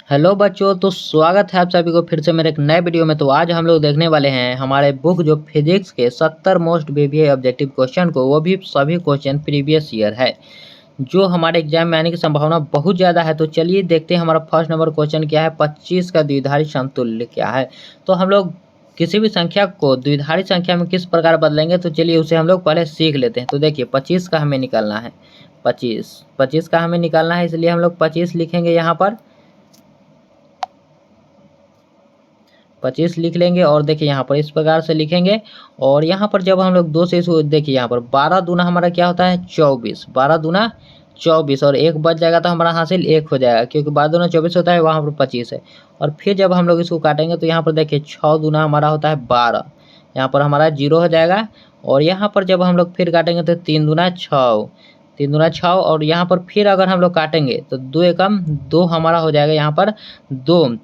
Hello बच्चों, तो स्वागत है आप सभी को फिर से मेरे एक नए वीडियो में। तो आज हम लोग देखने वाले हैं हमारे बुक जो फिजिक्स के 70 मोस्ट वीवीआई ऑब्जेक्टिव क्वेश्चन को, वो भी सभी क्वेश्चन प्रीवियस ईयर है, जो हमारे एग्जाम में आने की संभावना बहुत ज़्यादा है। तो चलिए देखते हैं हमारा फर्स्ट नंबर क्वेश्चन क्या है, 25 का द्विधारी समतुल्य क्या है। तो हम लोग किसी भी संख्या को द्विधारी संख्या में किस प्रकार बदलेंगे, तो चलिए उसे हम लोग पहले सीख लेते हैं। तो देखिए 25 का हमें निकालना है, 25 का हमें निकालना है, इसलिए हम लोग 25 लिखेंगे यहाँ पर, 25 लिख लेंगे। और देखिए यहाँ पर इस प्रकार से लिखेंगे। और यहाँ पर जब हम लोग 2 से इसको देखिए, यहाँ पर 12 दूना हमारा क्या होता है 24, 12 दूना 24, और एक बच जाएगा तो हमारा हासिल 1 हो जाएगा, क्योंकि 12 दूना 24 होता है, वहाँ पर 25 है। और फिर जब हम लोग इसको काटेंगे तो यहाँ पर देखिए 6 दूना हमारा होता है 12, यहाँ पर हमारा 0 हो जाएगा। और यहाँ पर जब हम लोग फिर काटेंगे तो 3 दूना 6, 3 दूना 6, और यहाँ पर फिर अगर हम लोग काटेंगे तो 2 एकम 2 हमारा हो जाएगा, यहाँ पर 2,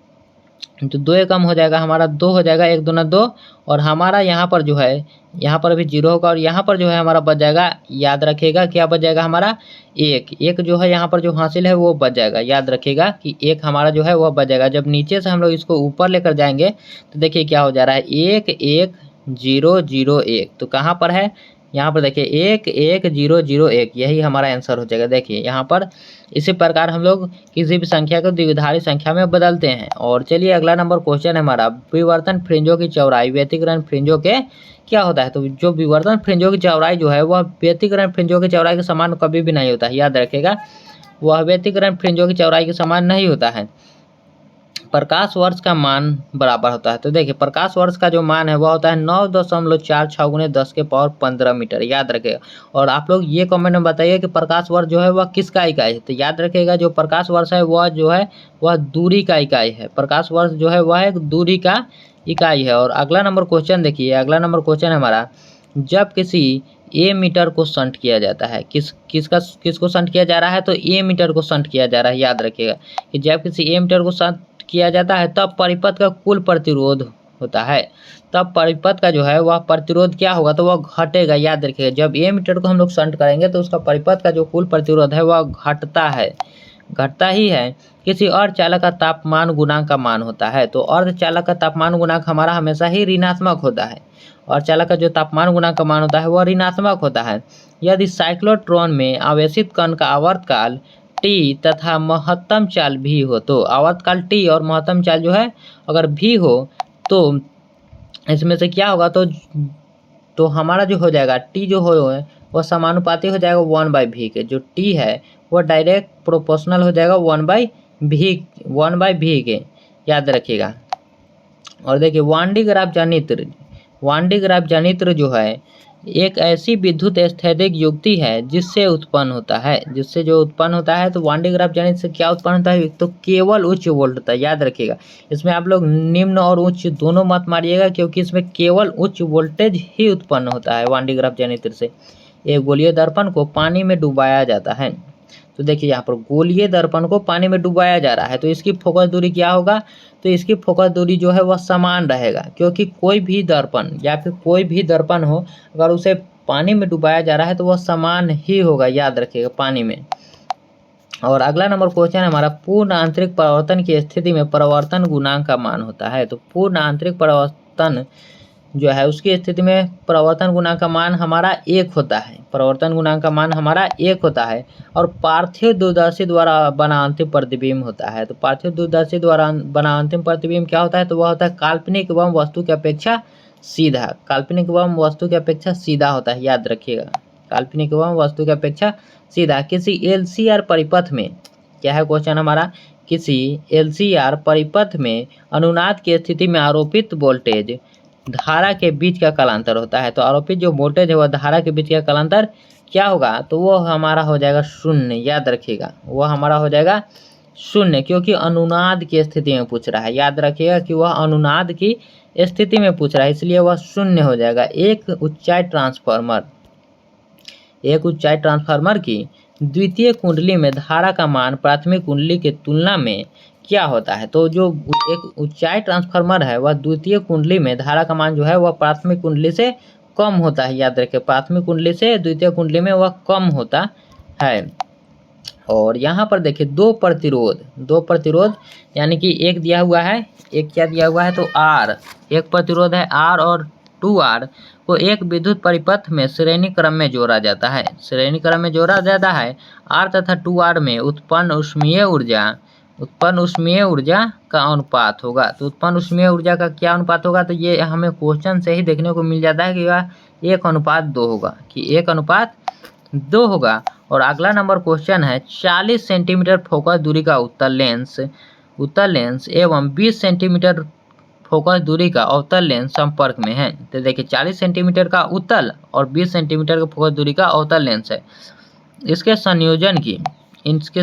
तो 2 एकम हो जाएगा हमारा 2 हो जाएगा, 1 दूना 2, और हमारा यहाँ पर जो है, यहाँ पर भी 0 होगा, और यहाँ पर जो है हमारा बच जाएगा, याद रखिएगा क्या बच जाएगा हमारा 1, 1 जो है यहाँ पर जो हासिल है वो बच जाएगा। याद रखिएगा कि 1 हमारा जो है वह बच जाएगा। जब नीचे से हम लोग इसको ऊपर लेकर जाएंगे तो देखिए क्या हो जा रहा है, 1 1 0 0 1, तो कहाँ पर है, यहाँ पर देखिए 1 1 0 0 1, यही हमारा आंसर हो जाएगा। देखिए यहाँ पर इसी प्रकार हम लोग किसी भी संख्या को द्विधारी संख्या में बदलते हैं। और चलिए अगला नंबर क्वेश्चन है हमारा, विवर्तन फ्रिंजों की चौड़ाई व्यतिकरण फ्रिंजों के क्या होता है। तो जो विवर्तन फ्रिंजों की चौड़ाई जो है वह व्यतिकरण फ्रिंजों की चौड़ाई के समान कभी भी नहीं होता है। याद रखिएगा, वह व्यतिकरण फ्रिंजों की चौड़ाई के समान नहीं होता है, प्रकाश वर्ष का मान बराबर होता है। तो देखिए प्रकाश वर्ष का जो मान है वह होता है 9.46 गुणे 10 के पावर 15 मीटर। याद रखेगा। और आप लोग ये कमेंट में बताइए कि प्रकाश वर्ष जो है वह किसका इकाई है। तो याद रखिएगा जो प्रकाश वर्ष है वह जो है वह दूरी का इकाई है। प्रकाश वर्ष जो है वह एक दूरी का इकाई है। और अगला नंबर क्वेश्चन देखिए, अगला नंबर क्वेश्चन है हमारा, जब किसी ए मीटर को संट किया जाता है, किसको संट किया जा रहा है, तो ए मीटर को संट किया जा रहा है। याद रखिएगा कि जब किसी ए मीटर को संट किया जाता है तब परिपथ का कुल प्रतिरोध होता है, तब परिपथ का जो है वह प्रतिरोध क्या होगा, तो वह घटेगा। याद रखिएगा जब ए मीटर को हम लोग संट करेंगे तो उसका परिपथ का जो कुल प्रतिरोध है वह घटता है, घटता ही है। किसी अर्धचालक का तापमान गुणांक का मान होता है, तो अर्धचालक का तापमान गुणांक हमारा हमेशा ही ऋणात्मक होता है। अर्धचालक का जो तापमान गुणांक का मान होता है वह ऋणात्मक होता है। यदि साइक्लोट्रॉन में आवेशित कण का आवर्तकाल टी तथा महत्तम चाल भी हो, तो आवर्तकाल टी और महत्तम चाल जो है अगर भी हो तो इसमें से क्या होगा, तो हमारा जो हो जाएगा टी जो हो वह समानुपाती हो जाएगा 1/v के। जो टी है वह डायरेक्ट प्रोपोर्शनल हो जाएगा 1/v के। याद रखिएगा। और देखिए वान डी ग्राफ जनित्र जो है एक ऐसी विद्युत स्थैतिक युक्ति है जिससे उत्पन्न होता है, जिससे जो उत्पन्न होता है, तो वान डी ग्राफ जनित्र से क्या उत्पन्न होता है, तो केवल उच्च वोल्ट होता है। याद रखिएगा इसमें आप लोग निम्न और उच्च दोनों मत मारिएगा, क्योंकि इसमें केवल उच्च वोल्टेज ही उत्पन्न होता है वान डी ग्राफ जनित्र से। एक गोलीय दर्पण को पानी में डुबाया जाता है, तो देखिए यहाँ पर गोलीय दर्पण को पानी में डुबाया जा रहा है, तो इसकी फोकस दूरी क्या होगा, तो इसकी फोकस दूरी जो है वह समान रहेगा, क्योंकि कोई भी दर्पण या फिर कोई भी दर्पण हो अगर उसे पानी में डुबाया जा रहा है तो वह समान ही होगा। याद रखिएगा पानी में। और अगला नंबर क्वेश्चन है हमारा, पूर्ण आंतरिक परावर्तन की स्थिति में परावर्तन गुणांक का मान होता है। तो पूर्ण आंतरिक परावर्तन जो है उसकी स्थिति में परावर्तन गुणांक का मान हमारा 1 होता है, परावर्तन गुणांक का मान हमारा 1 होता है। और पार्थिव दूरदर्शी द्वारा बना अंतिम प्रतिबिंब होता है। तो पार्थिव दूरदर्शी द्वारा बना अंतिम प्रतिबिंब क्या होता है, तो वह होता है काल्पनिक एवं वस्तु की अपेक्षा सीधा, काल्पनिक एवं वस्तु की अपेक्षा सीधा होता है। याद रखिएगा काल्पनिक एवं वस्तु की अपेक्षा सीधा। किसी एलसीआर परिपथ में क्या है क्वेश्चन हमारा, किसी एलसीआर परिपथ में अनुनाद की स्थिति में आरोपित वोल्टेज धारा के बीच का कालांतर होता है। तो आरोपित जो वोल्टेज है वह धारा के बीच का कालांतर क्या होगा, तो वो हमारा हो जाएगा 0। याद रखिएगा वह हमारा हो जाएगा 0, क्योंकि अनुनाद की स्थिति में पूछ रहा है। याद रखिएगा कि वह अनुनाद की स्थिति में पूछ रहा है, इसलिए वह 0 हो जाएगा। एक ऊंचाई ट्रांसफार्मर की द्वितीय कुंडली में धारा का मान प्राथमिक कुंडली की तुलना में क्या होता है। तो जो एक ऊंचाई ट्रांसफार्मर है वह द्वितीय कुंडली में धारा का मान जो है वह प्राथमिक कुंडली से कम होता है। याद रखिए प्राथमिक कुंडली से द्वितीय कुंडली में वह कम होता है। और यहाँ पर देखिए दो प्रतिरोध यानी कि एक दिया हुआ है, एक क्या दिया हुआ है तो R, एक प्रतिरोध है R और 2R को एक विद्युत परिपथ में श्रेणी क्रम में जोड़ा जाता है। श्रेणी क्रम में जोड़ा जाता है। R तथा 2R में उत्पन्न ऊष्मीय ऊर्जा का अनुपात होगा। तो उत्पन्न ऊष्मीय ऊर्जा का क्या अनुपात होगा, तो ये हमें क्वेश्चन से ही देखने को मिल जाता है कि वह 1:2 होगा, कि 1:2 होगा। और अगला नंबर क्वेश्चन है 40 सेंटीमीटर फोकस दूरी का उत्तल लेंस एवं 20 सेंटीमीटर फोकस दूरी का अवतल लेंस संपर्क में है। तो देखिए 40 सेंटीमीटर का उत्तल और 20 सेंटीमीटर का फोकस दूरी का अवतल लेंस है। इसके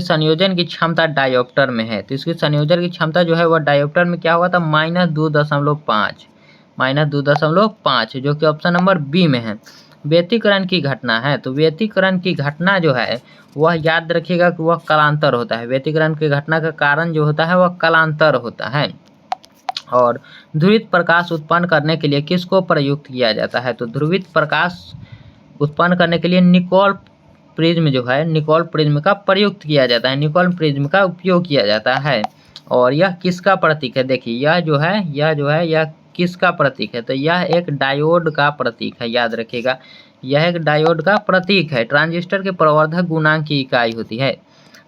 संयोजन की क्षमता डायोप्टर में है। तो इसके संयोजन की क्षमता जो है वह डायोप्टर में क्या हुआ था, -2.5, जो कि ऑप्शन नंबर बी में है। व्यतिकरण की घटना है, तो व्यतिकरण की घटना जो है वह याद रखिएगा कि वह कालांतर होता है। व्यतिकरण की घटना का कारण जो होता है वह कालांतर होता है। और ध्रुवित प्रकाश उत्पन्न करने के लिए किसको प्रयुक्त किया जाता है, तो ध्रुवित प्रकाश उत्पन्न करने के लिए निकोल प्रिज्म का प्रयुक्त किया जाता है, निकोल प्रिज्म का उपयोग किया जाता है। और यह किसका प्रतीक है, देखिए यह किसका प्रतीक है, तो यह एक डायोड का प्रतीक है, याद रखिएगा यह एक डायोड का प्रतीक है। ट्रांजिस्टर के प्रवर्धक गुणांक की इकाई होती है।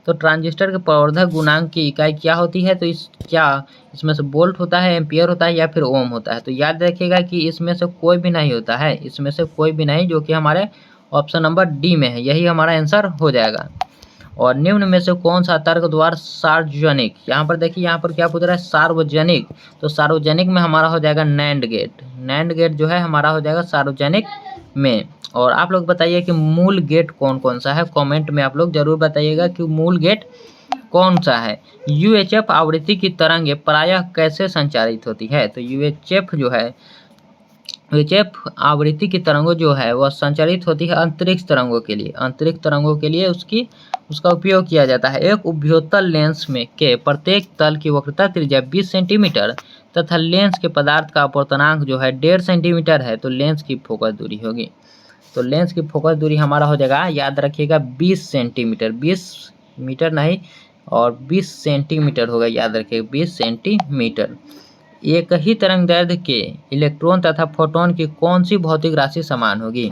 तो ट्रांजिस्टर के प्रवर्धक गुणांक की इकाई क्या होती है, तो इसमें से वोल्ट होता है, एम्पियर होता है या फिर ओम होता है। तो याद रखिएगा कि इसमें से कोई भी नहीं होता है, इसमें से कोई भी नहीं, जो कि हमारे ऑप्शन नंबर डी में है, यही हमारा आंसर हो जाएगा। और निम्न में से कौन सा तर्क द्वारा सार्वजनिक, यहाँ पर देखिए यहाँ पर क्या पूछ रहा है, सार्वजनिक। तो सार्वजनिक में हमारा हो जाएगा नैंड गेट जो है हमारा हो जाएगा सार्वजनिक में। और आप लोग बताइए कि मूल गेट कौन कौन सा है, कमेंट में आप लोग जरूर बताइएगा कि मूल गेट कौन सा है। यूएचएफ आवृत्ति की तरंगें प्रायः कैसे संचारित होती है, तो यूएचएफ आवृत्ति की तरंगों जो है वह संचारित होती है अंतरिक्ष तरंगों के लिए उसका उपयोग किया जाता है। एक उभयोतल लेंस में के प्रत्येक तल की वक्रता त्रिज्या 20 सेंटीमीटर तथा लेंस के पदार्थ का अपवर्तनांक जो है 1.5 सेंटीमीटर है, तो लेंस की फोकस दूरी होगी। तो लेंस की फोकस दूरी हमारा हो जाएगा, याद रखिएगा 20 सेंटीमीटर, 20 मीटर नहीं और 20 सेंटीमीटर होगा, याद रखिएगा 20 सेंटीमीटर। एक ही तरंगदैर्घ्य के इलेक्ट्रॉन तथा फोटोन की कौन सी भौतिक राशि समान होगी,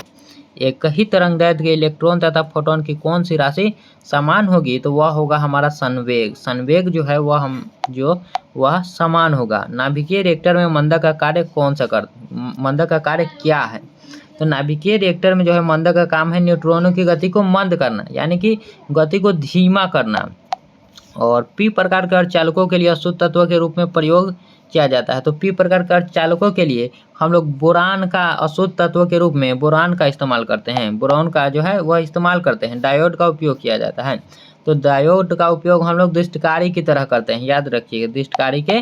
एक ही तरंगदैर्घ्य के इलेक्ट्रॉन तथा फोटोन की कौन सी राशि समान होगी, तो वह होगा हमारा संवेग जो है वह समान होगा। नाभिकीय रिएक्टर में मंदक का कार्य क्या है, तो नाभिकीय रिएक्टर में जो है मंदक का काम है न्यूट्रॉनों की गति को मंद करना, यानी कि गति को धीमा करना। और पी प्रकार के अर्धचालकों के लिए अशुद्ध तत्व के रूप में प्रयोग किया जाता है। तो पी प्रकार के अर्धचालकों के लिए हम लोग बोरान का अशुद्ध तत्व के रूप में बोरान का इस्तेमाल करते हैं, बोरान का जो है वह इस्तेमाल करते हैं। डायोड का उपयोग किया जाता है, तो डायोड का उपयोग हम लोग दृष्टिकारी की तरह करते हैं, याद रखिएगा दृष्टिकारी के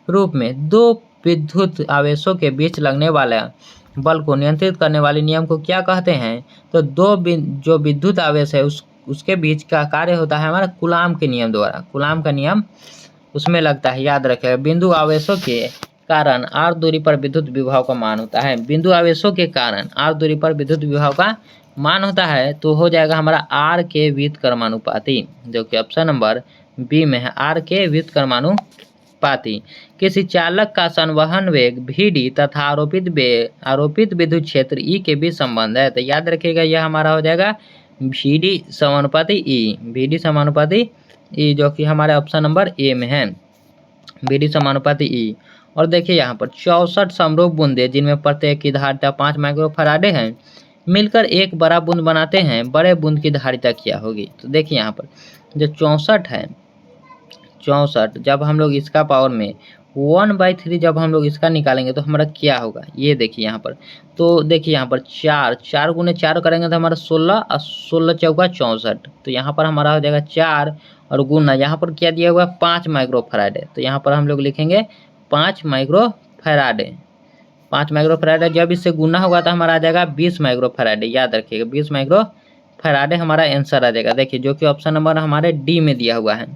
रूप में। दो विद्युत आवेशों के बीच लगने वाला बल को नियंत्रित करने वाले नियम को क्या कहते हैं, तो जो विद्युत आवेश है उसके बीच का कार्य होता है हमारा कूलाम के नियम द्वारा, कूलाम का नियम उसमें लगता है, याद रखेगा। बिंदु आवेशों के कारण r दूरी पर विद्युत विभव का मान होता है, बिंदु आवेशों के कारण r दूरी पर विद्युत विभव का मान होता है, तो हो जाएगा हमारा r के व्युत्क्रमानुपाती, जो कि ऑप्शन नंबर बी में है, r के व्युत्क्रमानुपाती। किसी चालक का संवहन वेग vd तथा आरोपित विद्युत क्षेत्र E के बीच संबंध है, तो याद रखिएगा यह हमारा हो जाएगा vd समानुपाती E, जो कि हमारे ऑप्शन नंबर ए में है, vd समानुपाती E। और देखिए यहाँ पर 64 समरूप बूंदे जिनमें प्रत्येक की धारिता 5 माइक्रोफैराडे है मिलकर एक बड़ा बूंद बनाते हैं, बड़े बूंद की धारिता क्या होगी। तो देखिए यहाँ पर जो 64 है, 64 जब हम लोग इसका पावर में 1/3 जब हम लोग इसका निकालेंगे तो हमारा क्या होगा, ये देखिए यहाँ पर। तो देखिए यहाँ पर 4 गुने 4 करेंगे तो हमारा 16 और 16 चौका 64, तो यहाँ पर हमारा हो जाएगा 4 और गुना यहाँ पर क्या दिया हुआ है 5 माइक्रोफैराडे, तो यहाँ पर हम लोग लिखेंगे 5 माइक्रोफैराडे। 5 माइक्रोफैराडे जब इससे गुना होगा तो हमारा आ जाएगा 20 माइक्रोफैराडे, याद रखिएगा 20 माइक्रोफैराडे हमारा आंसर आ जाएगा। देखिए जो कि ऑप्शन नंबर हमारे डी में दिया हुआ है,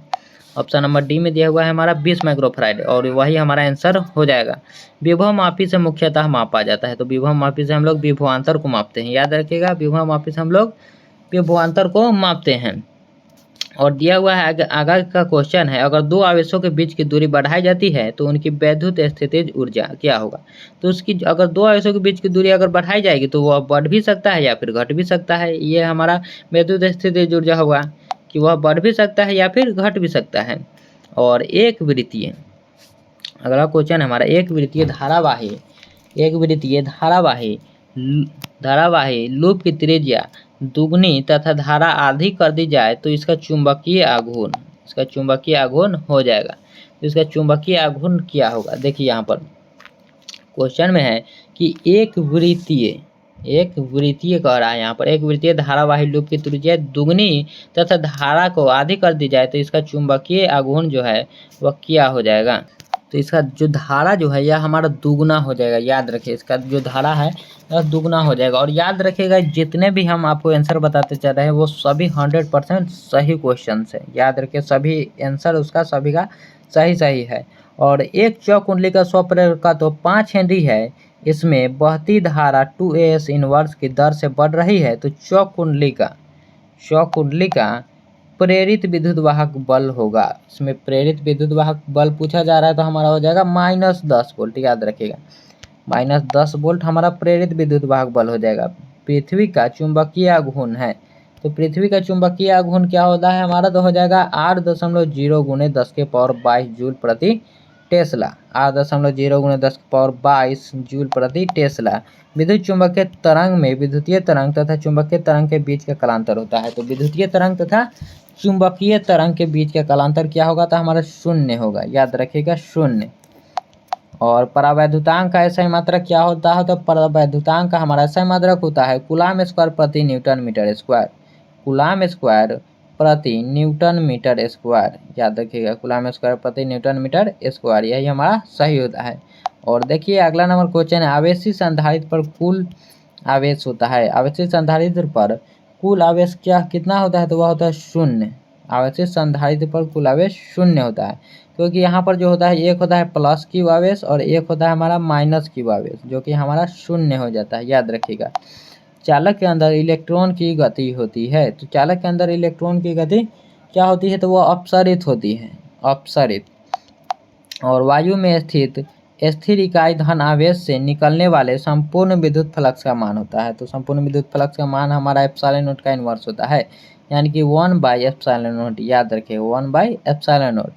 ऑप्शन नंबर डी में दिया हुआ है हमारा 20 माइक्रोफैराडे, और वही हमारा आंसर हो जाएगा। विभव मापी से मुख्यतः मापा जाता है, तो विभव मापी से हम लोग विभवांतर को मापते हैं, याद रखिएगा विभव मापी से हम लोग विभवांतर को मापते हैं। और दिया हुआ है आगे का क्वेश्चन है, अगर दो आवेशों के बीच की दूरी बढ़ाई जाती है तो उनकी वैद्युत स्थितिज ऊर्जा क्या होगा। तो उसकी अगर दो आवेशों के बीच की दूरी अगर बढ़ाई जाएगी तो वह बढ़ भी सकता है या फिर घट भी सकता है। ये हमारा वैद्युत स्थितिज ऊर्जा होगा कि वह बढ़ भी सकता है या फिर घट भी सकता है। और एक वृत्तीय, अगला क्वेश्चन हमारा, एक वृत्तीय धारावाही लूप की त्रिज्या दुगनी तथा धारा आधी कर दी जाए तो इसका चुंबकीय आघूर्ण हो जाएगा। तो इसका चुंबकीय आघूर्ण क्या होगा। देखिए यहाँ पर क्वेश्चन में है कि एक वृत्तीय कह रहा है, यहाँ पर एक वृत्तीय धारावाही लूप की त्रिज्या दुगनी तथा धारा को आधी कर दी जाए तो इसका चुंबकीय आघूर्ण जो है वह क्या हो जाएगा। तो इसका जो धारा जो है यह हमारा दुगना हो जाएगा। याद रखिए, इसका जो धारा है यह दुगना हो जाएगा। और याद रखिएगा, जितने भी हम आपको आंसर बताते चल रहे हैं वो सभी 100% सही क्वेश्चन है। याद रखिए, सभी आंसर उसका सभी का सही है। और एक चौक कुंडली का स्वप्रेरक का तो 5 हेनरी है, इसमें बहती धारा 2s इनवर्स की दर से बढ़ रही है। तो चौक कुंडली का प्रेरित विद्युत वाहक बल होगा। इसमें प्रेरित विद्युत वाहक बल पूछा जा रहा है तो हमारा हो जाएगा -10 वोल्ट। याद रखिएगा, -10 वोल्ट हमारा प्रेरित विद्युत वाहक बल हो जाएगा। पृथ्वी का चुंबकीय आघूर्ण है, तो पृथ्वी का चुंबकीय आघूर्ण क्या होता है हमारा, तो हो जाएगा 8.0 × 10⁻22 जूल प्रति टेस्ला। 8.0 × 10⁻22 जूल प्रति टेस्ला। विद्युत चुंबकीय तरंग में विद्युतीय तरंग तथा चुंबकीय तरंग के बीच का कालांतर होता है। तो विद्युतीय तरंग तथा चुंबकीय तरंग के बीच का कालांतर क्या होगा, तो हमारा 0 होगा। याद रखिएगा, 0। और परावैद्युतांक का SI मात्रक क्या होता है, तो परावैद्युतांक का हमारा SI मात्रक होता है कूलाम स्क्वायर प्रति newton metre square. Coulomb square प्रति न्यूटन मीटर स्क्वायर। याद रखिएगा, कूलाम स्क्वायर प्रति न्यूटन मीटर स्क्वायर, यही हमारा सही होता है। और देखिए अगला नंबर क्वेश्चन है, आवेशित संधारित्र पर कुल आवेश होता है। आवेशित संधारित्र पर कुल आवेश कितना होता है, तो वह होता है 0। आवेशित संधारित्र पर कुल आवेश 0 होता है, क्योंकि यहाँ पर जो होता है एक होता है प्लस क्यू आवेश और एक होता है हमारा माइनस क्यू आवेश, जो कि हमारा 0 हो जाता है। याद रखिएगा, चालक के अंदर इलेक्ट्रॉन की गति होती है। तो चालक के अंदर इलेक्ट्रॉन की गति क्या होती है, तो वह अपसरित होती है, अपसरित। और वायु में स्थित स्थिर इकाई धन आवेश से निकलने वाले संपूर्ण विद्युत फ्लक्स का मान होता है। तो संपूर्ण विद्युत फ्लक्स का मान हमारा एप्सिलॉन का इन्वर्स होता है, यानी कि 1/ε0। याद रखिए, 1/ε0।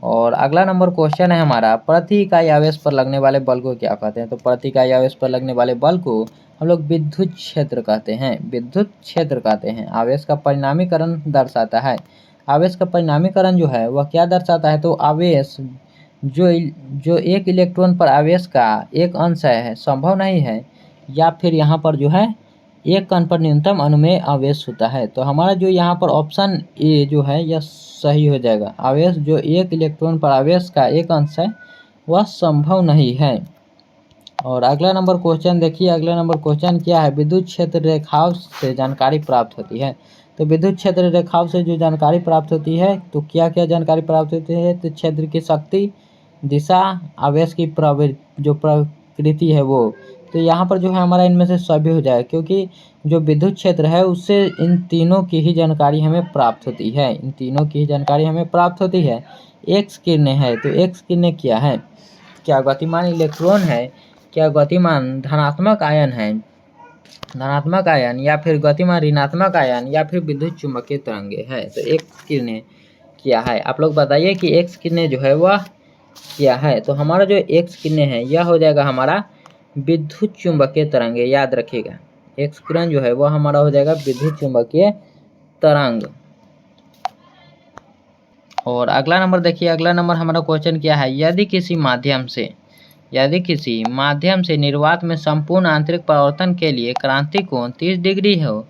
और अगला नंबर क्वेश्चन है हमारा, प्रति इकाई आवेश पर लगने वाले बल को क्या कहते हैं। तो प्रति इकाई आवेश पर लगने वाले बल को हम लोग विद्युत क्षेत्र कहते हैं, विद्युत क्षेत्र कहते हैं। आवेश का परिणामीकरण दर्शाता है। आवेश का परिणामीकरण जो है वह क्या दर्शाता है, तो आवेश जो एक इलेक्ट्रॉन पर आवेश का एक अंश है संभव नहीं है, या फिर यहाँ पर जो है एक कण पर न्यूनतम अनुमेय आवेश होता है। तो हमारा जो यहाँ पर ऑप्शन ए जो है यह सही हो जाएगा। आवेश जो एक इलेक्ट्रॉन पर आवेश का एक अंश है वह संभव नहीं है। और अगला नंबर क्वेश्चन देखिए, अगला नंबर क्वेश्चन क्या है, विद्युत क्षेत्र रेखाओं से जानकारी प्राप्त होती है। तो विद्युत क्षेत्र रेखाओं से जो जानकारी प्राप्त होती है, तो क्या क्या जानकारी प्राप्त होती है, तो क्षेत्र की शक्ति, दिशा, आवेश की जो प्रकृति है वो। तो यहाँ पर जो है हमारा इनमें से सभी हो जाएगा, क्योंकि जो विद्युत क्षेत्र है उससे इन तीनों की ही जानकारी हमें प्राप्त होती है, इन तीनों की ही जानकारी हमें प्राप्त होती है। एक्स किरणें है, तो एक्स किरणें क्या है, क्या गतिमान इलेक्ट्रॉन है, क्या गतिमान धनात्मक आयन है, धनात्मक आयन, या फिर गतिमान ऋणात्मक आयन, या फिर विद्युत चुम्बकीय तरंगे है। तो एक्स किरणें क्या है, आप लोग बताइए कि एक्स किरणें जो है वह क्या है। तो हमारा जो एक्स किरणें है यह हो जाएगा हमारा विद्युत चुम्बकीय तरंगे। याद रखिएगा, एक्स किरण जो है वह हमारा हो जाएगा विद्युत चुम्बकीय तरंग। और अगला नंबर देखिए, अगला नंबर हमारा क्वेश्चन क्या है, यदि किसी माध्यम से निर्वात में संपूर्ण आंतरिक परावर्तन के लिए क्रांति कोण 30 डिग्री हो,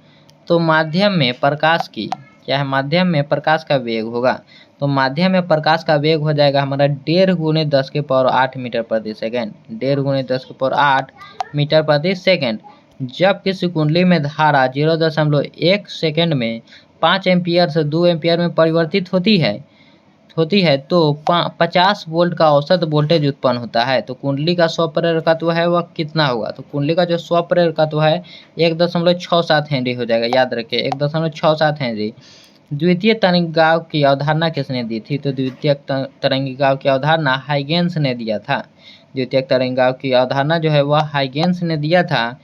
तो माध्यम में प्रकाश की क्या है, माध्यम में प्रकाश का वेग होगा। तो माध्यम में प्रकाश का वेग हो जाएगा हमारा 1.5 × 10⁸ मीटर प्रति सेकेंड, 1.5 × 10⁸ मीटर प्रति सेकेंड। जब किसी कुंडली में धारा 0.1 सेकेंड में 5 एम्पियर से 2 एम्पियर में परिवर्तित होती है तो 50 वोल्ट का औसत वोल्टेज उत्पन्न होता है। तो कुंडली का स्वप्रेरकत्व है वह कितना होगा, तो कुंडली का जो स्वप्रेरकत्व है 1.67 हेनरी हो जाएगा। याद रखिए, 1.67 हेनरी। द्वितीय तरंगिकाओं की अवधारणा किसने दी थी? तो द्वितीय तरंगिकाओं की अवधारणा हाइगेंस ने दिया था। द्वितीय तरंगिकाओं की अवधारणा जो है वह हाइगेंस ने दिया था।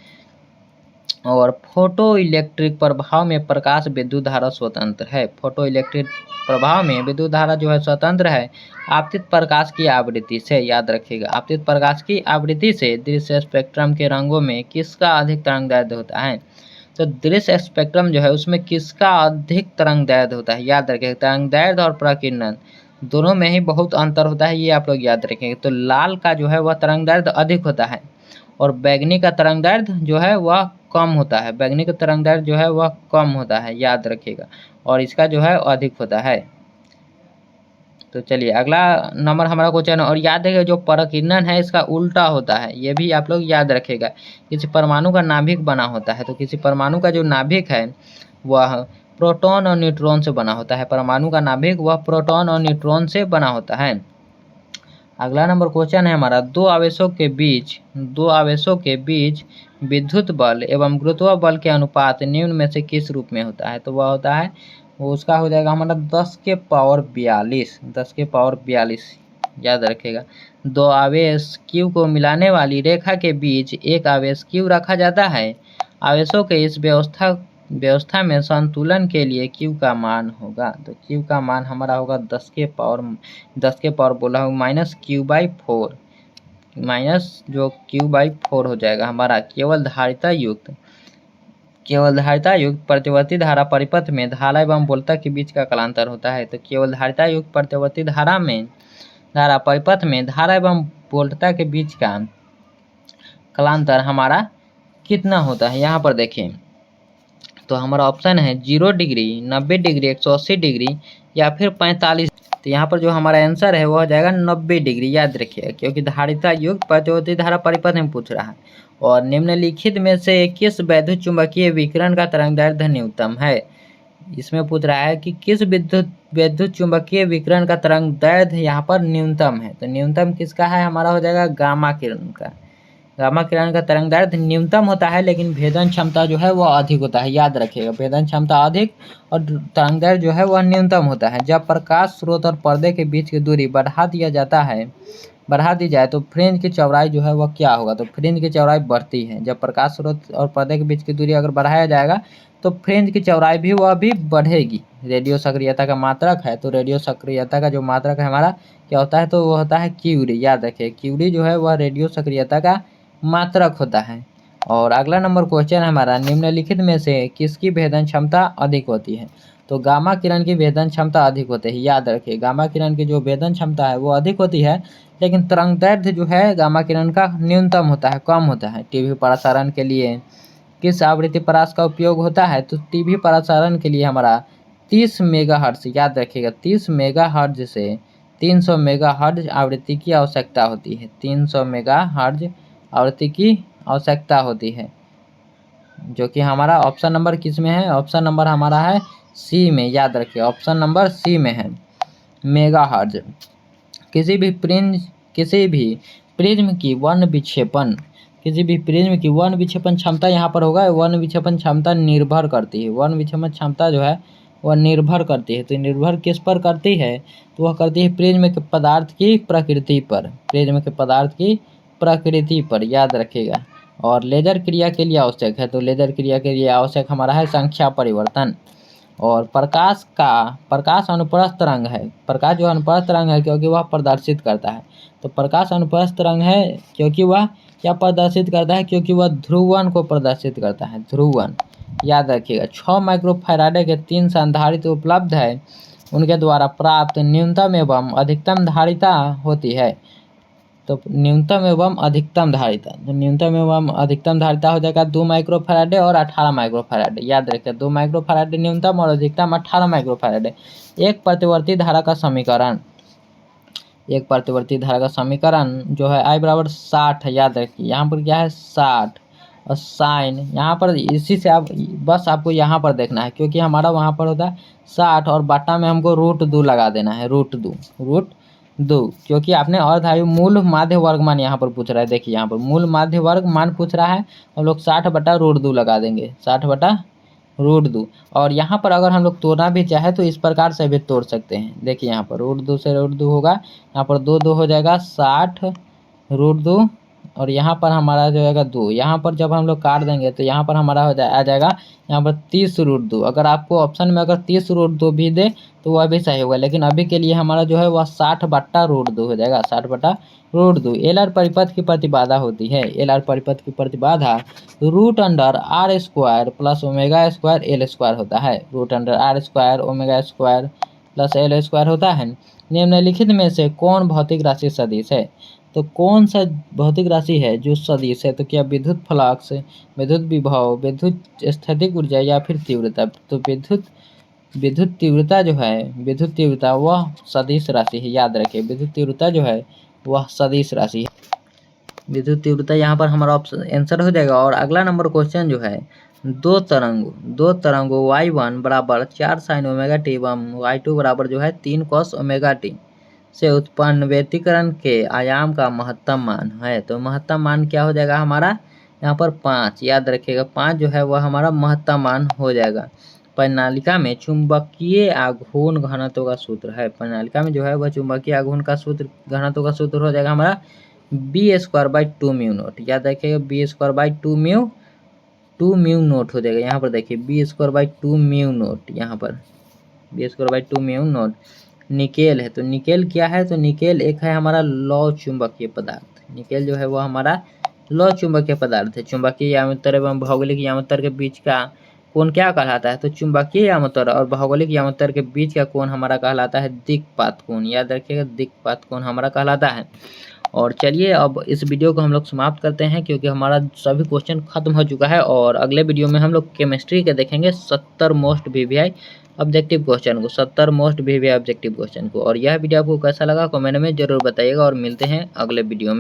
और फोटो इलेक्ट्रिक प्रभाव में प्रकाश विद्युत धारा स्वतंत्र है। फोटो इलेक्ट्रिक प्रभाव में विद्युत धारा जो है स्वतंत्र है आपतित प्रकाश की आवृत्ति से। याद रखिएगा, आपतित प्रकाश की आवृत्ति से। दृश्य स्पेक्ट्रम के रंगों में किसका अधिक तरंगदैर्ध्य होता है? तो दृश्य स्पेक्ट्रम जो है उसमें किसका अधिक तरंगदैर्ध्य होता है? याद रखिएगा, तरंगदैर्ध्य और प्रकीर्णन दोनों में ही बहुत अंतर होता है, ये आप लोग याद रखेंगे। तो लाल का जो है वह तरंगदैर्ध्य अधिक होता है और बैंगनी का तरंगदैर्ध्य जो है वह कम होता है। बैंगनी का तरंगदैर्ध्य जो है वह कम होता है, याद रखिएगा, और इसका जो है अधिक होता है। तो चलिए अगला नंबर हमारा क्वेश्चन, और याद रखिएगा जो प्रकीर्णन है इसका उल्टा होता है, ये भी आप लोग याद रखिएगा। किसी परमाणु का नाभिक बना होता है, तो किसी परमाणु का जो नाभिक है वह प्रोटॉन और न्यूट्रॉन से बना होता है। परमाणु का नाभिक वह प्रोटॉन और न्यूट्रॉन से बना होता है। अगला नंबर क्वेश्चन है हमारा, दो आवेशों के बीच विद्युत बल एवं गुरुत्व बल के अनुपात निम्न में से किस रूप में होता है? तो वह होता है, वो उसका हो जाएगा हमारा 10 के पावर 42। याद रखेगा। दो आवेश Q को मिलाने वाली रेखा के बीच एक आवेश Q रखा जाता है। आवेशों के इस व्यवस्था में संतुलन के लिए Q का मान होगा, तो Q का मान हमारा होगा 10 के पावर बोला हूँ -Q/4, माइनस जो Q/4 हो जाएगा हमारा। केवल धारिता युक्त प्रतिवर्ती धारा परिपथ में धारा एवं वोल्टता के बीच का कालांतर होता है। तो केवल धारिता युक्त प्रतिवर्ती धारा परिपथ में धारा एवं वोल्टता के बीच का कालांतर हमारा कितना होता है? यहाँ पर देखें तो हमारा ऑप्शन है 0 डिग्री, 90 डिग्री, 180 डिग्री या फिर 45। तो यहाँ पर जो हमारा आंसर है वो हो जाएगा 90 डिग्री। याद रखिएगा, क्योंकि धारिता युक्त प्रतिवर्ती धारा परिपथ में पूछ रहा है। और निम्नलिखित में से किस वैद्युत चुंबकीय विकिरण का तरंगदैर्ध्य न्यूनतम है? इसमें पूछ रहा है कि किस वैद्युत चुंबकीय विकिरण का तरंगदैर्ध्य यहाँ पर न्यूनतम है। तो न्यूनतम किसका है? हमारा हो जाएगा गामा किरण का। गामा किरण का तरंगदैर्ध्य न्यूनतम होता है, लेकिन भेदन क्षमता जो है वह अधिक होता है। याद रखिएगा, भेदन क्षमता अधिक और तरंगदैर्ध्य जो है वह न्यूनतम होता है। जब प्रकाश स्रोत और पर्दे के बीच की दूरी बढ़ा दी जाए तो फ्रिंज की चौड़ाई जो है वह क्या होगा? तो फ्रिंज की चौड़ाई बढ़ती है। जब प्रकाश स्रोत और पर्दे के बीच की दूरी अगर बढ़ाया जाएगा तो फ्रिंज की चौड़ाई भी वह भी बढ़ेगी। रेडियो सक्रियता का मात्रक है, तो रेडियो सक्रियता का जो मात्रक है हमारा क्या होता है? तो वह होता है क्यूडी। याद रखिए, क्यूडी जो है वह रेडियो सक्रियता का मात्रक होता है। और अगला नंबर क्वेश्चन है हमारा, निम्नलिखित में से किसकी भेदन क्षमता अधिक होती है? तो गामा किरण की भेदन क्षमता अधिक होती है। याद रखिए, गामा किरण की जो भेदन क्षमता है वो अधिक होती है, लेकिन तरंगदैर्ध्य जो है गामा किरण का न्यूनतम होता है, कम होता है। टीवी प्रसारण के लिए किस आवृत्ति परास का उपयोग होता है? तो टीवी प्रसारण के लिए हमारा 30 मेगाहर्ट्ज, याद रखिएगा 30 मेगाहर्ट्ज से 300 मेगाहर्ट्ज आवृत्ति की आवश्यकता होती है। 300 मेगाहर्ट्ज आवृत्ति की आवश्यकता होती है, जो कि हमारा ऑप्शन नंबर किस में है? ऑप्शन नंबर हमारा है सी में। याद रखिए, ऑप्शन नंबर सी में है मेगाहर्ट्ज। किसी भी प्रिज्म की वर्ण विक्षेपण क्षमता यहाँ पर होगा। वर्ण विक्षेपण क्षमता निर्भर करती है, वर्ण विक्षेपण क्षमता जो है वह निर्भर करती है। तो निर्भर किस पर करती है? तो वह करती है प्रिज्म के पदार्थ की प्रकृति पर। याद रखिएगा। और लेजर क्रिया के लिए आवश्यक है, तो लेजर क्रिया के लिए आवश्यक हमारा है संख्या परिवर्तन। और प्रकाश अनुप्रस्थ तरंग है। प्रकाश जो अनुप्रस्थ तरंग है क्योंकि वह प्रदर्शित करता है। तो प्रकाश अनुप्रस्थ तरंग है क्योंकि वह क्या प्रदर्शित करता है? क्योंकि वह ध्रुवन को प्रदर्शित करता है, ध्रुवन। याद रखिएगा, 6 माइक्रोफैराडे के 3 संधारित्र उपलब्ध है, उनके द्वारा प्राप्त न्यूनतम एवं अधिकतम धारिता होती है। तो न्यूनतम एवं अधिकतम धारिता हो जाएगा 2 माइक्रोफैराडे और 18 माइक्रोफैराडे। याद रखिए, 2 माइक्रोफैराडे न्यूनतम और अधिकतम 18 माइक्रोफैराडे। एक प्रतिवर्ती धारा का समीकरण जो है I बराबर 60 है। याद रखिए, यहाँ पर क्या है 60, और साइन यहाँ पर इसी से आप बस आपको यहाँ पर देखना है, क्योंकि हमारा वहाँ पर होता है 60 और बाटा में हमको √2 लगा देना है, √2, क्योंकि आपने अर्धायु मूल माध्य वर्ग मान यहाँ पर पूछ रहा है। देखिए यहाँ पर मूल माध्य वर्ग मान पूछ रहा है, हम लोग 60/√2 लगा देंगे, 60/√2 √2। और यहाँ पर अगर हम लोग तोड़ना भी चाहे तो इस प्रकार से भी तोड़ सकते हैं। देखिए यहाँ पर √2 से √2 होगा, यहाँ पर 2 हो जाएगा 60 √2, और यहाँ पर हमारा जो है 2। यहाँ पर जब हम लोग काट देंगे तो यहाँ पर हमारा आ जाएगा यहाँ पर 30 √2। अगर आपको ऑप्शन में अगर 30 √2 भी दे तो वह भी सही होगा, लेकिन अभी के लिए हमारा जो है वह 60/√2 हो जाएगा, 60/√2। एल आर परिपथ की प्रतिबाधा होती है, एल आर परिपथ की प्रतिबाधा √r² प्लस ω² L² होता है, √r² ω² प्लस L² होता है। निम्नलिखित में से कौन भौतिक राशि सदिश है? तो कौन सा भौतिक राशि है जो सदिश है? तो क्या विद्युत फ्लक्स, विद्युत विभव, विद्युत स्थैतिक ऊर्जा या फिर तीव्रता? तो विद्युत तीव्रता जो है, विद्युत तीव्रता वह सदिश राशि है। याद रखिए, विद्युत तीव्रता जो है वह सदिश राशि है। विद्युत तीव्रता यहाँ पर हमारा ऑप्शन आंसर हो जाएगा। और अगला नंबर क्वेश्चन जो है, दो तरंगों y1 बराबर 4 sin ω t एवं y2 बराबर जो है 3 cos ω t से उत्पन्न व्यतिकरण के आयाम का महत्तम मान है। तो महत्तम मान क्या हो जाएगा हमारा? यहाँ पर 5। याद रखिएगा, 5 जो है वह हमारा महत्तम मान हो जाएगा। प्रणालिका में चुंबकीय आघूर्ण घनत्व का सूत्र है, प्रणालिका में जो है वह चुंबकीय आघूर्ण का सूत्र, घनत्व का सूत्र हो जाएगा हमारा b²/2μ0। याद रखिएगा, b²/2μ हो जाएगा। यहाँ पर देखिए b²/2μ0, यहाँ पर b²/2μ0। निकेल है, तो निकेल क्या है? तो निकेल एक है हमारा लौ चुंबकीय पदार्थ। निकेल जो है वो हमारा लौ चुंबकीय पदार्थ है। चुंबकीय यामोत्तर एवं भौगोलिक यामोत्तर के बीच का कोण क्या कहलाता है? तो चुंबकीय यामोत्तर और भौगोलिक यामोत्तर के बीच का कोण हमारा कहलाता है दिक्पात कोण। याद रखिएगा, दिक्पात कोण हमारा कहलाता है। और चलिए अब इस वीडियो को हम लोग समाप्त करते हैं, क्योंकि हमारा सभी क्वेश्चन खत्म हो चुका है। और अगले वीडियो में हम लोग केमिस्ट्री के देखेंगे 70 मोस्ट वीवीआई ऑब्जेक्टिव क्वेश्चन को, 70 मोस्ट वीवीआई ऑब्जेक्टिव क्वेश्चन को। और यह वीडियो आपको कैसा लगा कमेंट में जरूर बताइएगा, और मिलते हैं अगले वीडियो में।